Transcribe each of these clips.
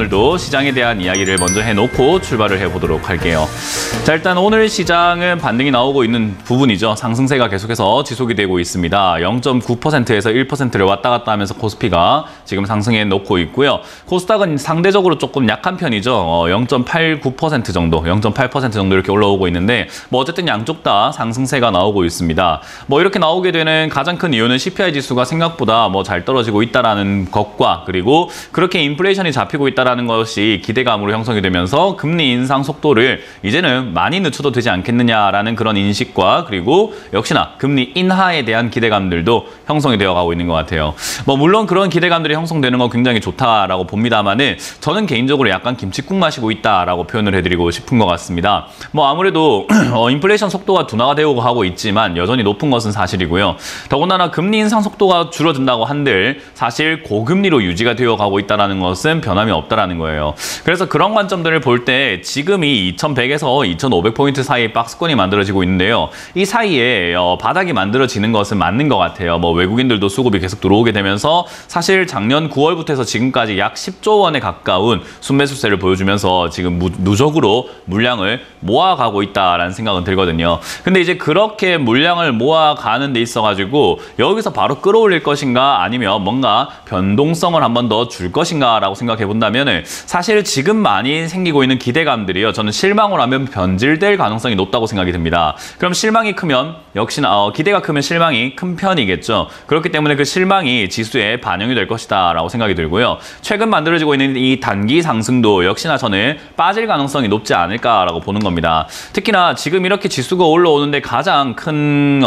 오늘도 시장에 대한 이야기를 먼저 해놓고 출발을 해보도록 할게요. 자, 일단 오늘 시장은 반등이 나오고 있는 부분이죠. 상승세가 계속해서 지속이 되고 있습니다. 0.9%에서 1%를 왔다 갔다 하면서 코스피가 지금 상승해 놓고 있고요. 코스닥은 상대적으로 조금 약한 편이죠. 0.89% 정도, 0.8% 정도 이렇게 올라오고 있는데 뭐 어쨌든 양쪽 다 상승세가 나오고 있습니다. 뭐 이렇게 나오게 되는 가장 큰 이유는 CPI 지수가 생각보다 뭐 잘 떨어지고 있다라는 것과 그리고 그렇게 인플레이션이 잡히고 있다라는 것이 기대감으로 형성이 되면서 금리 인상 속도를 이제는 많이 늦춰도 되지 않겠느냐라는 그런 인식과 그리고 역시나 금리 인하에 대한 기대감들도 형성이 되어가고 있는 것 같아요. 뭐 물론 그런 기대감들이 형성되는 건 굉장히 좋다라고 봅니다만은 저는 개인적으로 약간 김칫국 마시고 있다라고 표현을 해드리고 싶은 것 같습니다. 뭐 아무래도 인플레이션 속도가 둔화가 되고 하고 있지만 여전히 높은 것은 사실이고요. 더군다나 금리 인상 속도가 줄어든다고 한들 사실 고금리로 유지가 되어가고 있다는 것은 변함이 없다라는 거예요. 그래서 그런 관점들을 볼 때 지금이 2100에서 2500포인트 사이 박스권이 만들어지고 있는데요. 이 사이에 바닥이 만들어지는 것은 맞는 것 같아요. 뭐 외국인들도 수급이 계속 들어오게 되면서 사실 작년 9월부터 해서 지금까지 약 10조 원에 가까운 순매수세를 보여주면서 지금 누적으로 물량을 모아가고 있다라는 생각은 들거든요. 근데 이제 그렇게 물량을 모아가는 데 있어가지고 여기서 바로 끌어올릴 것인가 아니면 뭔가 변동성을 한 번 더 줄 것인가 라고 생각해 본다면 사실 지금 많이 생기고 있는 기대감들이요. 저는 실망을 하면 변질될 가능성이 높다고 생각이 듭니다. 그럼 실망이 크면 역시나 기대가 크면 실망이 큰 편이겠죠. 그렇기 때문에 그 실망이 지수에 반영이 될 것이다 라고 생각이 들고요. 최근 만들어지고 있는 이 단기 상승도 역시나 저는 빠질 가능성이 높지 않을까라고 보는 겁니다. 특히나 지금 이렇게 지수가 올라오는데 가장 큰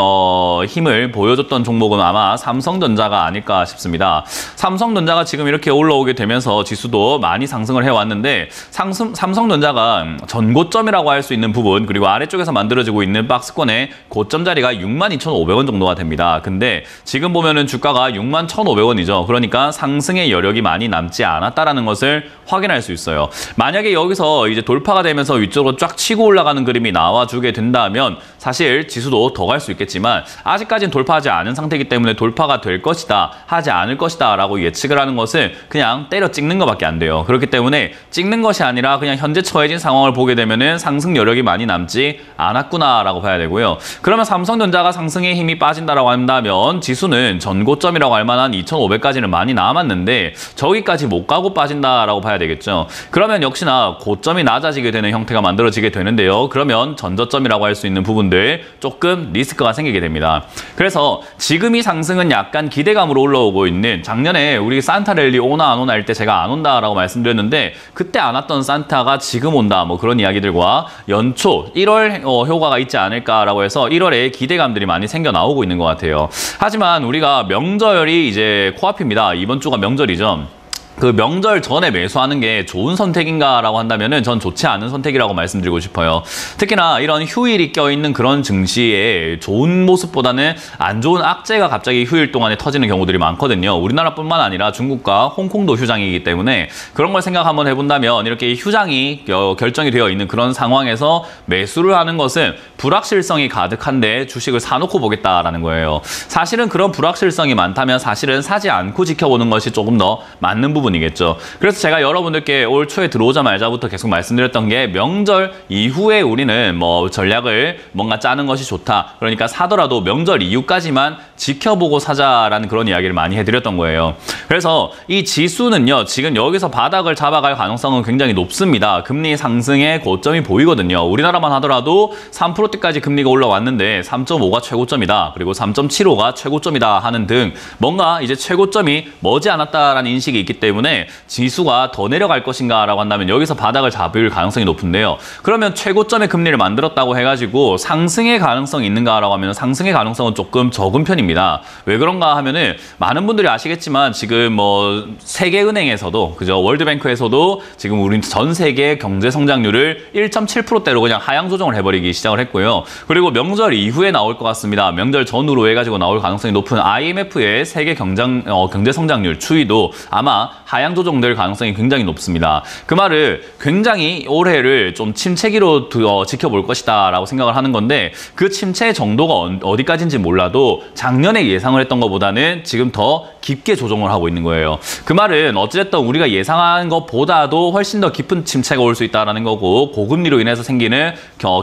힘을 보여줬던 종목은 아마 삼성전자가 아닐까 싶습니다. 삼성전자가 지금 이렇게 올라오게 되면서 지수도 많이 상승을 해왔는데 삼성전자가 전고점이라고 할 수 있는 부분 그리고 아래쪽에서 만들어지고 있는 박스권의 고점 자리가 62,500원 정도가 됩니다. 근데 지금 보면은 주가가 61,500원이죠. 그러니까 상승의 여력이 많이 남지 않았다라는 것을 확인할 수 있어요. 만약에 여기서 이제 돌파가 되면서 위쪽으로 쫙 치고 올라가는 그림이 나와주게 된다면 사실 지수도 더 갈 수 있겠지만 아직까지는 돌파하지 않은 상태이기 때문에 돌파가 될 것이다, 하지 않을 것이다 라고 예측을 하는 것은 그냥 때려 찍는 것밖에 안 돼요. 그렇기 때문에 찍는 것이 아니라 그냥 현재 처해진 상황을 보게 되면은 상승 여력이 많이 남지 않았구나 라고 봐야 되고요. 그러면 삼성전자가 상승의 힘이 빠진다라고 한다면 지수는 전고점이라고 할 만한 2,500까지는 많이 남았는데 저기까지 못 가고 빠진다라고 봐야 되겠죠. 그러면 역시나 고점이 낮아지게 되는 형태가 만들어지게 되는데요. 그러면 전저점이라고 할 수 있는 부분들 조금 리스크가 생기게 됩니다. 그래서 지금 이 상승은 약간 기대감으로 올라오고 있는 작년에 우리 산타랠리 오나 안 오나 할 때 제가 안 온다라고 말씀드렸는데 그때 안 왔던 산타가 지금 온다 뭐 그런 이야기들과 연초 1월 효과가 있지 않을까라고 해서 1월에 기대감들이 많이 생겨 나오고 있는 것 같아요. 하지만 우리가 명절이 이제 코앞입니다. 이번 주가 명절이죠. 그 명절 전에 매수하는 게 좋은 선택인가라고 한다면은 전 좋지 않은 선택이라고 말씀드리고 싶어요. 특히나 이런 휴일이 껴있는 그런 증시에 좋은 모습보다는 안 좋은 악재가 갑자기 휴일 동안에 터지는 경우들이 많거든요. 우리나라뿐만 아니라 중국과 홍콩도 휴장이기 때문에 그런 걸 생각 한번 해본다면 이렇게 휴장이 결정이 되어 있는 그런 상황에서 매수를 하는 것은 불확실성이 가득한데 주식을 사놓고 보겠다라는 거예요. 사실은 그런 불확실성이 많다면 사실은 사지 않고 지켜보는 것이 조금 더 맞는 부분이겠죠. 그래서 제가 여러분들께 올 초에 들어오자마자부터 계속 말씀드렸던 게 명절 이후에 우리는 뭐 전략을 뭔가 짜는 것이 좋다. 그러니까 사더라도 명절 이후까지만 지켜보고 사자라는 그런 이야기를 많이 해드렸던 거예요. 그래서 이 지수는요. 지금 여기서 바닥을 잡아갈 가능성은 굉장히 높습니다. 금리 상승의 고점이 보이거든요. 우리나라만 하더라도 3%대까지 금리가 올라왔는데 3.5가 최고점이다. 그리고 3.75가 최고점이다 하는 등 뭔가 이제 최고점이 머지않았다라는 인식이 있기 때문에 지수가 더 내려갈 것인가 라고 한다면 여기서 바닥을 잡을 가능성이 높은데요. 그러면 최고점의 금리를 만들었다고 해가지고 상승의 가능성이 있는가라고 하면 상승의 가능성은 조금 적은 편입니다. 왜 그런가 하면은 많은 분들이 아시겠지만 지금 뭐 세계은행에서도 그죠 월드뱅크에서도 지금 우리 전 세계 경제 성장률을 1.7%대로 그냥 하향 조정을 해버리기 시작을 했고요. 그리고 명절 이후에 나올 것 같습니다. 명절 전후로 해가지고 나올 가능성이 높은 IMF의 세계 경제 성장률 추이도 아마 하향 조정될 가능성이 굉장히 높습니다. 그 말은 굉장히 올해를 좀 침체기로 지켜볼 것이다 라고 생각을 하는 건데 그 침체 정도가 어디까지인지 몰라도 작년에 예상을 했던 것보다는 지금 더 깊게 조정을 하고 있는 거예요. 그 말은 어찌됐든 우리가 예상한 것보다도 훨씬 더 깊은 침체가 올 수 있다는 거고 고금리로 인해서 생기는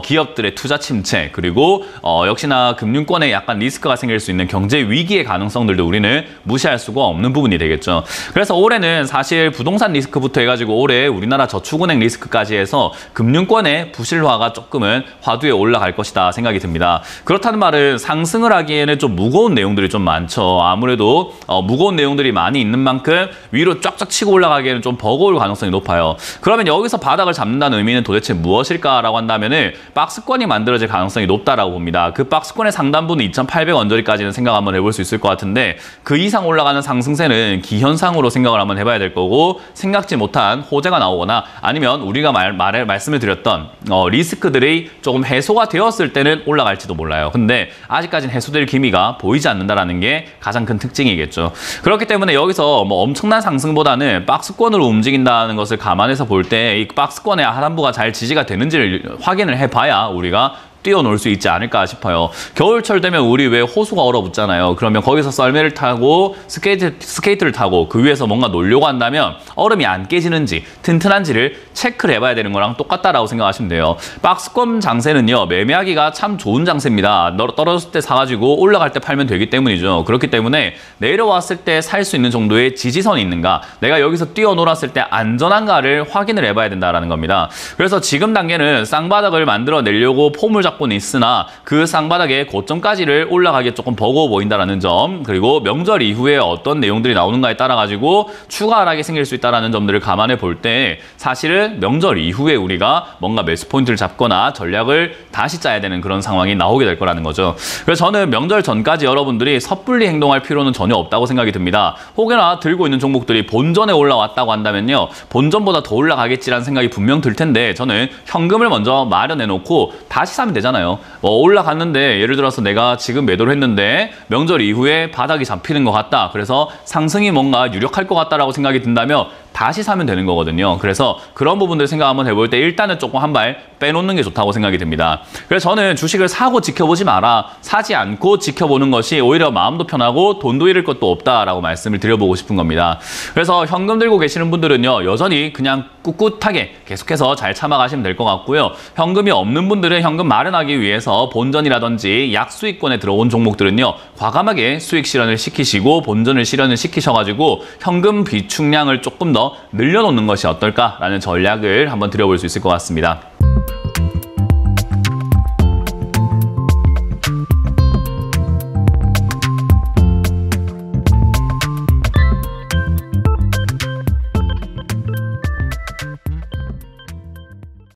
기업들의 투자 침체 그리고 역시나 금융권에 약간 리스크가 생길 수 있는 경제 위기의 가능성들도 우리는 무시할 수가 없는 부분이 되겠죠. 그래서 올해는 사실 부동산 리스크부터 해가지고 올해 우리나라 저축은행 리스크까지 해서 금융권의 부실화가 조금은 화두에 올라갈 것이다 생각이 듭니다. 그렇다는 말은 상승을 하기에는 좀 무거운 내용들이 좀 많죠. 아무래도 무거운 내용들이 많이 있는 만큼 위로 쫙쫙 치고 올라가기에는 좀 버거울 가능성이 높아요. 그러면 여기서 바닥을 잡는다는 의미는 도대체 무엇일까라고 한다면은 박스권이 만들어질 가능성이 높다라고 봅니다. 그 박스권의 상단부는 2,800 언저리까지는 생각 한번 해볼 수 있을 것 같은데 그 이상 올라가는 상승세는 기현상으로 생각을 한번 해봐야 될 거고 생각지 못한 호재가 나오거나 아니면 우리가 말씀을 드렸던 리스크들이 조금 해소가 되었을 때는 올라갈지도 몰라요. 근데 아직까지는 해소될 기미가 보이지 않는다라는 게 가장 큰 특징이겠죠. 그렇기 때문에 여기서 뭐 엄청난 상승보다는 박스권으로 움직인다는 것을 감안해서 볼 때 이 박스권의 하단부가 잘 지지가 되는지를 확인을 해봐야 우리가 뛰어놀 수 있지 않을까 싶어요. 겨울철 되면 우리 왜 호수가 얼어붙잖아요. 그러면 거기서 썰매를 타고 스케이트를 타고 그 위에서 뭔가 놀려고 한다면 얼음이 안 깨지는지 튼튼한지를 체크를 해봐야 되는 거랑 똑같다라고 생각하시면 돼요. 박스권 장세는요. 매매하기가 참 좋은 장세입니다. 떨어졌을 때 사가지고 올라갈 때 팔면 되기 때문이죠. 그렇기 때문에 내려왔을 때 살 수 있는 정도의 지지선이 있는가 내가 여기서 뛰어놀았을 때 안전한가를 확인을 해봐야 된다는 겁니다. 그래서 지금 단계는 쌍바닥을 만들어내려고 폼을 잡고는 있으나 그 쌍바닥의 고점까지를 올라가기 조금 버거워 보인다는 점 그리고 명절 이후에 어떤 내용들이 나오는가에 따라 가지고 추가 하락이 생길 수 있다는 점들을 감안해 볼 때 사실은 명절 이후에 우리가 뭔가 매수 포인트를 잡거나 전략을 다시 짜야 되는 그런 상황이 나오게 될 거라는 거죠. 그래서 저는 명절 전까지 여러분들이 섣불리 행동할 필요는 전혀 없다고 생각이 듭니다. 혹여나 들고 있는 종목들이 본전에 올라왔다고 한다면요. 본전보다 더 올라가겠지라는 생각이 분명 들 텐데 저는 현금을 먼저 마련해 놓고 다시 사면 되잖아요. 올라갔는데 예를 들어서 내가 지금 매도를 했는데 명절 이후에 바닥이 잡히는 것 같다. 그래서 상승이 뭔가 유력할 것 같다라고 생각이 든다면 다시 사면 되는 거거든요. 그래서 그런 부분들 생각 한번 해볼 때 일단은 조금 한 발 빼놓는 게 좋다고 생각이 듭니다. 그래서 저는 주식을 사고 지켜보지 마라. 사지 않고 지켜보는 것이 오히려 마음도 편하고 돈도 잃을 것도 없다라고 말씀을 드려보고 싶은 겁니다. 그래서 현금 들고 계시는 분들은요. 여전히 그냥 꿋꿋하게 계속해서 잘 참아가시면 될 것 같고요. 현금이 없는 분들은 현금 마련하기 위해서 본전이라든지 약수익권에 들어온 종목들은요. 과감하게 수익 실현을 시키시고 본전을 실현을 시키셔가지고 현금 비축량을 조금 더 늘려놓는 것이 어떨까라는 전략을 한번 드려볼 수 있을 것 같습니다.